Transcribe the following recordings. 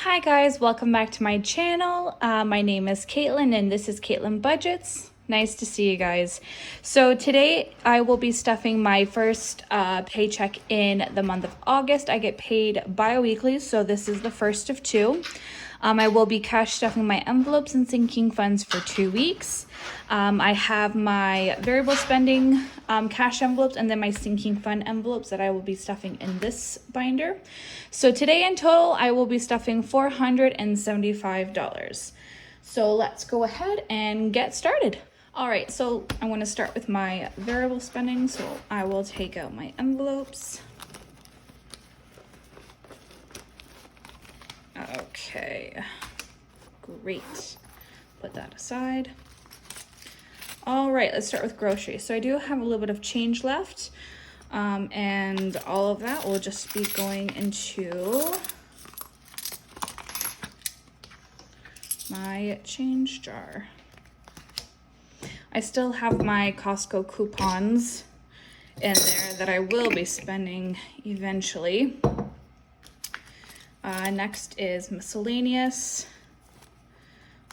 Hi guys, welcome back to my channel. My name is Caitlin and this is Caitlin Budgets. Nice to see you guys. So today I will be stuffing my first paycheck in the month of August. I get paid bi-weekly, so this is the first of two. I will be cash stuffing my envelopes and sinking funds for 2 weeks. I have my variable spending cash envelopes and then my sinking fund envelopes that I will be stuffing in this binder. So today in total, I will be stuffing $475. So let's go ahead and get started. All right, so I'm going to start with my variable spending. So I will take out my envelopes. Okay, great. Put that aside. All right, let's start with groceries. So I do have a little bit of change left, and all of that will just be going into my change jar. I still have my Costco coupons in there that I will be spending eventually. Next is miscellaneous.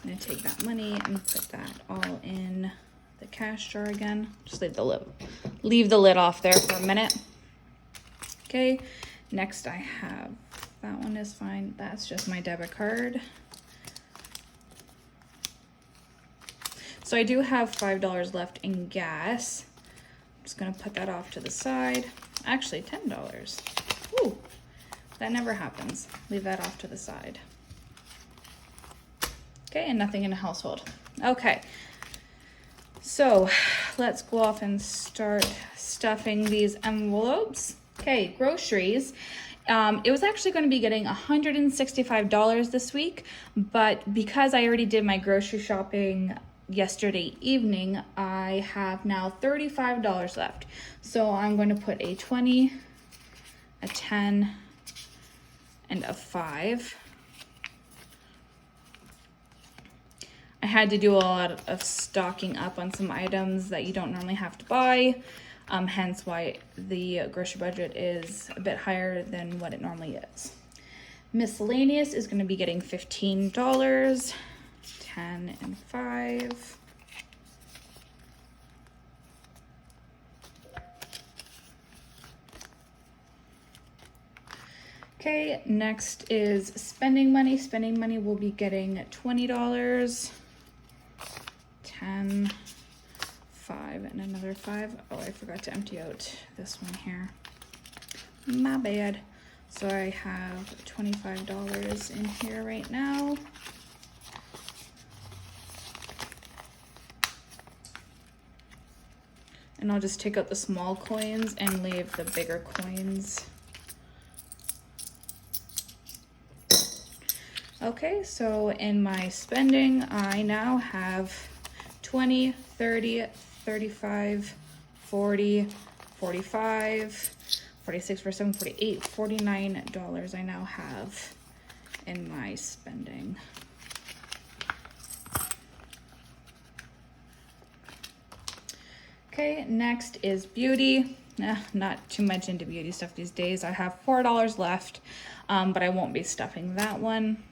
I'm gonna take that money and put that all in the cash jar again. Just leave the lid off there for a minute. Okay, next I have, that one is fine. That's just my debit card. So I do have $5 left in gas. I'm just gonna put that off to the side. Actually, $10. Ooh. That never happens. Leave that off to the side. Okay, and nothing in the household. Okay, so let's go off and start stuffing these envelopes. Okay, groceries. It was actually going to be getting $165 this week, but because I already did my grocery shopping yesterday evening, I have now $35 left. So I'm going to put a 20, a 10, and a 5. I had to do a lot of stocking up on some items that you don't normally have to buy, hence why the grocery budget is a bit higher than what it normally is. Miscellaneous is going to be getting $15, 10 and 5. Okay, next is spending money. Spending money will be getting $20, 10, 5, and another 5. Oh, I forgot to empty out this one here. My bad. So I have $25 in here right now. And I'll just take out the small coins and leave the bigger coins. Okay, so in my spending, I now have 20, 30, 35, 40, 45, 46, 47, 48, $49 I now have in my spending. Okay, next is beauty. Not too much into beauty stuff these days. I have $4 left, but I won't be stuffing that one.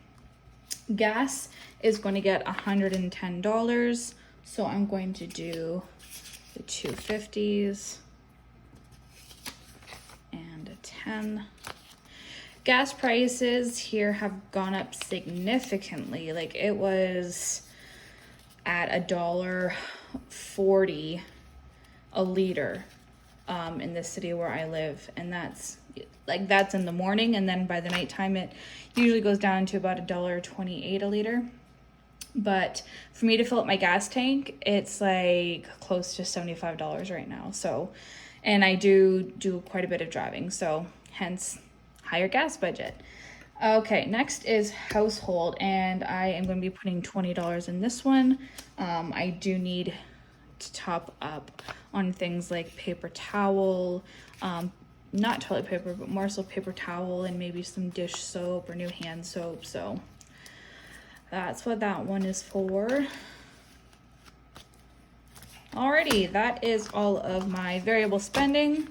Gas is going to get $110, so I'm going to do the 250s and a 10. Gas prices here have gone up significantly. Like it was at $1.40 a liter in the city where I live, and that's in the morning, and then by the nighttime it usually goes down to about $1.28 a liter. But for me to fill up my gas tank, it's like close to $75 right now. So, and I do quite a bit of driving, so hence higher gas budget. Okay, next is household, and I am going to be putting $20 in this one. I do need to top up on things like paper towel, not toilet paper, but more so paper towel and maybe some dish soap or new hand soap. So that's what that one is for. Alrighty, that is all of my variable spending.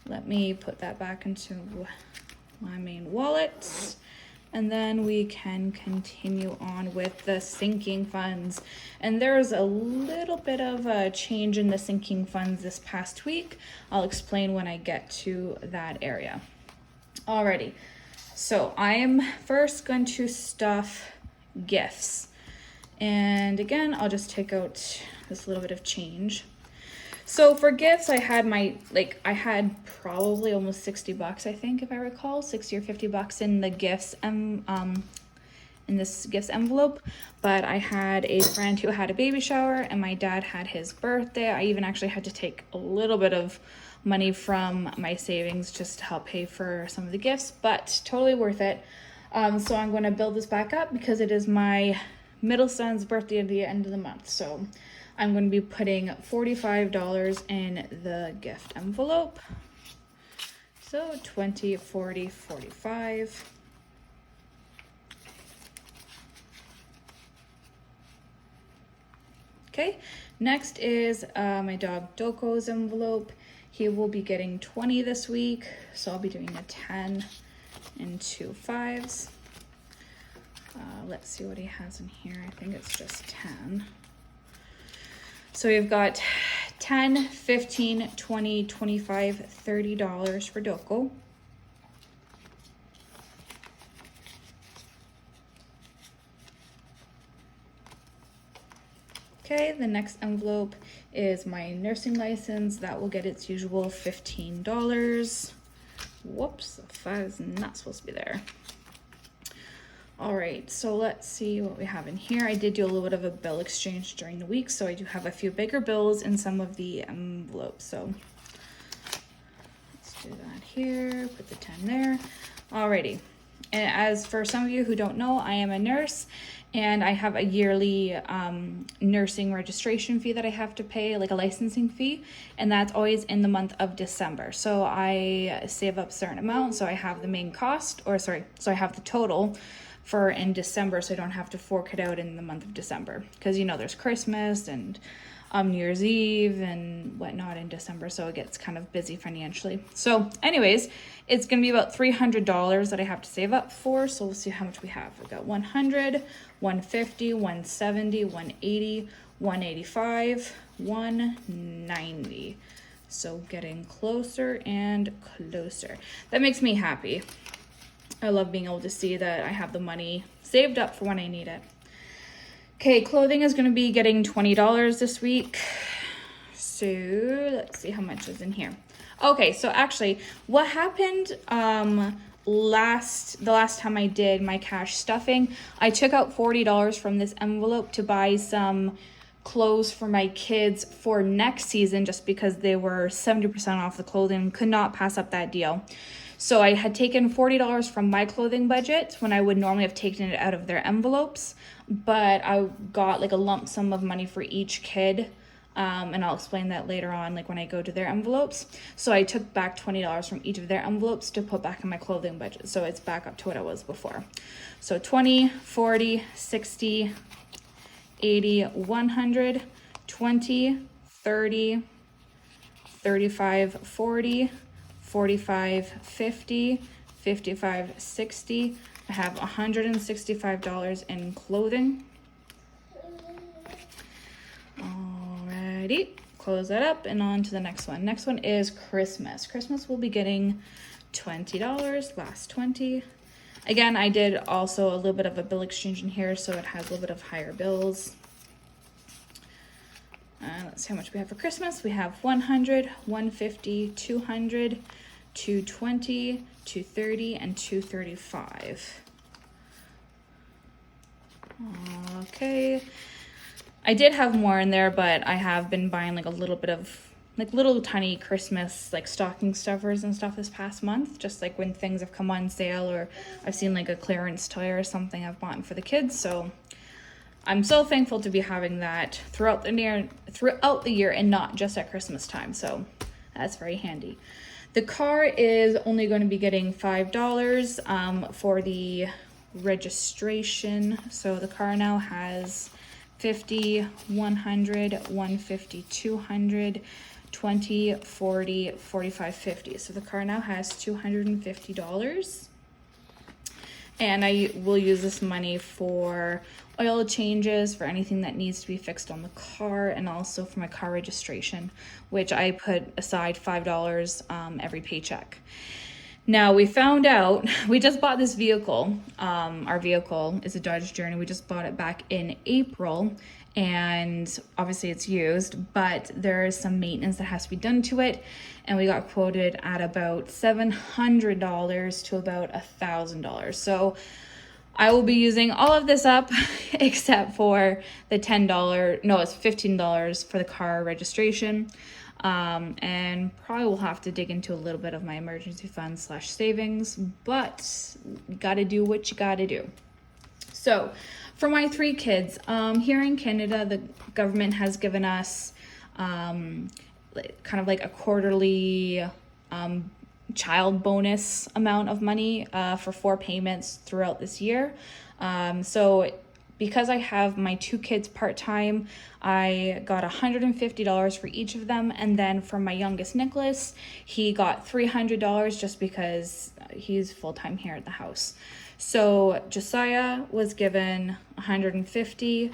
Let me put that back into my main wallet And then we can continue on with the sinking funds. And there's a little bit of a change in the sinking funds this past week. I'll explain when I get to that area. Alrighty, so I'm first going to stuff gifts. And again, I'll just take out this little bit of change. So for gifts, I had probably almost 60 bucks, I think, if I recall, 60 or 50 bucks in the gifts, in this gifts envelope. But I had a friend who had a baby shower and my dad had his birthday. I even actually had to take a little bit of money from my savings just to help pay for some of the gifts, but totally worth it. So I'm going to build this back up because it is my middle son's birthday at the end of the month. So I'm going to be putting $45 in the gift envelope. So 20, 40, 45. Okay, next is my dog Doko's envelope. He will be getting 20 this week, so I'll be doing a 10 and 2 5s. Let's see what he has in here. I think it's just 10. So we've got 10, 15, 20, 25, $30 for Doko. Okay, the next envelope is my nursing license. That will get its usual $15. Whoops, the 5 is not supposed to be there. All right, so let's see what we have in here. I did do a little bit of a bill exchange during the week, so I do have a few bigger bills in some of the envelopes. So let's do that here, put the 10 there. Alrighty, and as for some of you who don't know, I am a nurse and I have a yearly nursing registration fee that I have to pay, like a licensing fee, and that's always in the month of December. So I save up a certain amount, so I have the main cost, so I have the total for in December, so I don't have to fork it out in the month of December, because you know there's Christmas and New Year's Eve and whatnot in December, so it gets kind of busy financially. So anyways, it's gonna be about $300 that I have to save up for, so we'll see how much we have. We've got 100, 150, 170, 180, 185, 190. So getting closer and closer. That makes me happy. I love being able to see that I have the money saved up for when I need it. Okay, clothing is going to be getting $20 this week. So let's see how much is in here. Okay, so actually what happened the last time I did my cash stuffing, I took out $40 from this envelope to buy some clothes for my kids for next season, just because they were 70% off the clothing. Could not pass up that deal. So I had taken $40 from my clothing budget when I would normally have taken it out of their envelopes, but I got like a lump sum of money for each kid, and I'll explain that later on, like when I go to their envelopes. So I took back $20 from each of their envelopes to put back in my clothing budget, so it's back up to what it was before. So 20, 40, 60, 80, 100, 20, 30, 35, 40, 45, 50, 55, 60. I have $165 in clothing. Alrighty, close that up and on to the next one. Next one is Christmas. Christmas will be getting $20, last 20. Again, I did also a little bit of a bill exchange in here, so it has a little bit of higher bills. Let's see how much we have for Christmas. We have 100, 150, 200, 220, 230, and 235. Okay. I did have more in there, but I have been buying like a little bit of like little tiny Christmas like stocking stuffers and stuff this past month, just like when things have come on sale or I've seen like a clearance toy or something I've bought for the kids. So I'm so thankful to be having that throughout the year and not just at Christmas time. So that's very handy. The car is only going to be getting $5 for the registration. So the car now has 50, 100, 150, 200, 20, 40, 45, 50. So the car now has $250. And I will use this money for oil changes, for anything that needs to be fixed on the car, and also for my car registration, which I put aside $5 every paycheck. Now we found out, we just bought this vehicle. Our vehicle is a Dodge Journey. We just bought it back in April, and obviously it's used, but there is some maintenance that has to be done to it. And we got quoted at about $700 to about $1,000. So I will be using all of this up except for the it's $15 for the car registration. And probably will have to dig into a little bit of my emergency fund / savings, but you gotta do what you gotta do. So for my 3 kids, here in Canada, the government has given us kind of like a quarterly child bonus amount of money for 4 payments throughout this year. So because I have my 2 kids part-time, I got $150 for each of them. And then for my youngest, Nicholas, he got $300 just because he's full-time here at the house. So Josiah was given $150,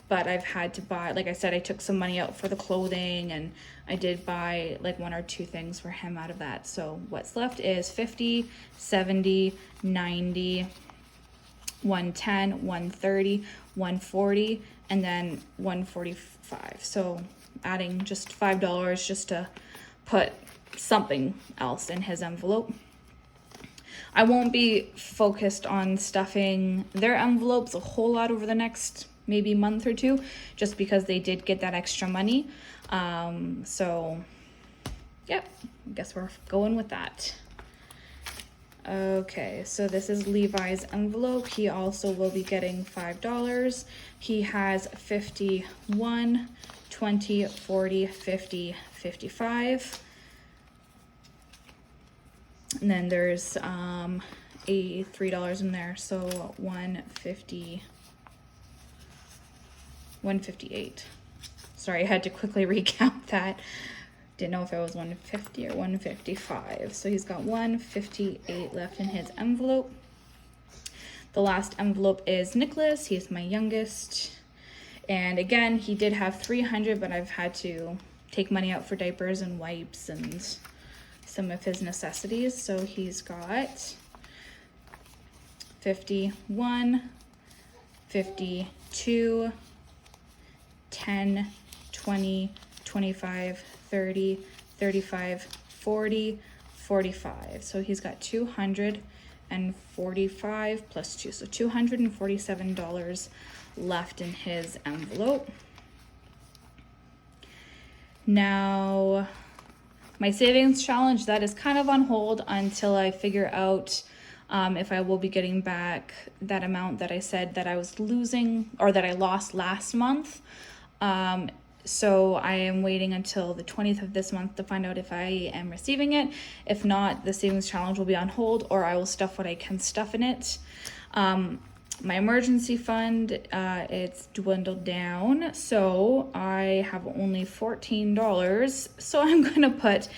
but I've had to buy, like I said, I took some money out for the clothing, and I did buy like 1 or 2 things for him out of that. So what's left is 50, 70, 90, 110, 130, 140, and then 145. So adding just $5 just to put something else in his envelope. I won't be focused on stuffing their envelopes a whole lot over the next maybe month or 2, just because they did get that extra money. So yeah, I guess we're going with that. Okay, so this is Levi's envelope. He also will be getting $5. He has 50, 1, 20, 40, 50, 55. And then there's a $3 in there, so 150, 158. Sorry, I had to quickly recount that. Didn't know if it was 150 or 155. So he's got 158 left in his envelope. The last envelope is Nicholas. He's my youngest. And again, he did have 300, but I've had to take money out for diapers and wipes and some of his necessities. So he's got 51, 52, 10, 20, 25, 30, 35, 40, 45. So he's got 245 plus 2. So $247 left in his envelope. Now, my savings challenge, that is kind of on hold until I figure out if I will be getting back that amount that I said that I was losing, or that I lost last month. So I am waiting until the 20th of this month to find out if I am receiving it. If not, the savings challenge will be on hold, or I will stuff what I can stuff in it. My emergency fund, it's dwindled down, so I have only $14. So I'm going to put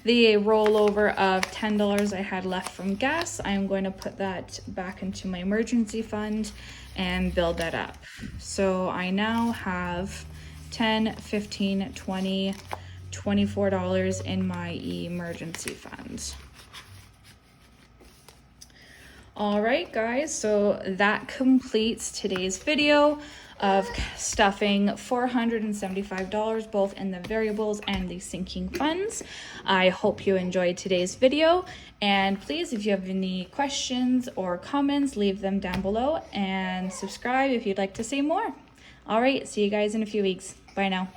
the rollover of $10 I had left from gas. I'm going to put that back into my emergency fund and build that up. So I now have $10, $15, $20, $24 in my emergency fund. All right, guys, so that completes today's video of stuffing $475, both in the variables and the sinking funds. I hope you enjoyed today's video, and please, if you have any questions or comments, leave them down below, and subscribe if you'd like to see more. All right, see you guys in a few weeks. Bye now.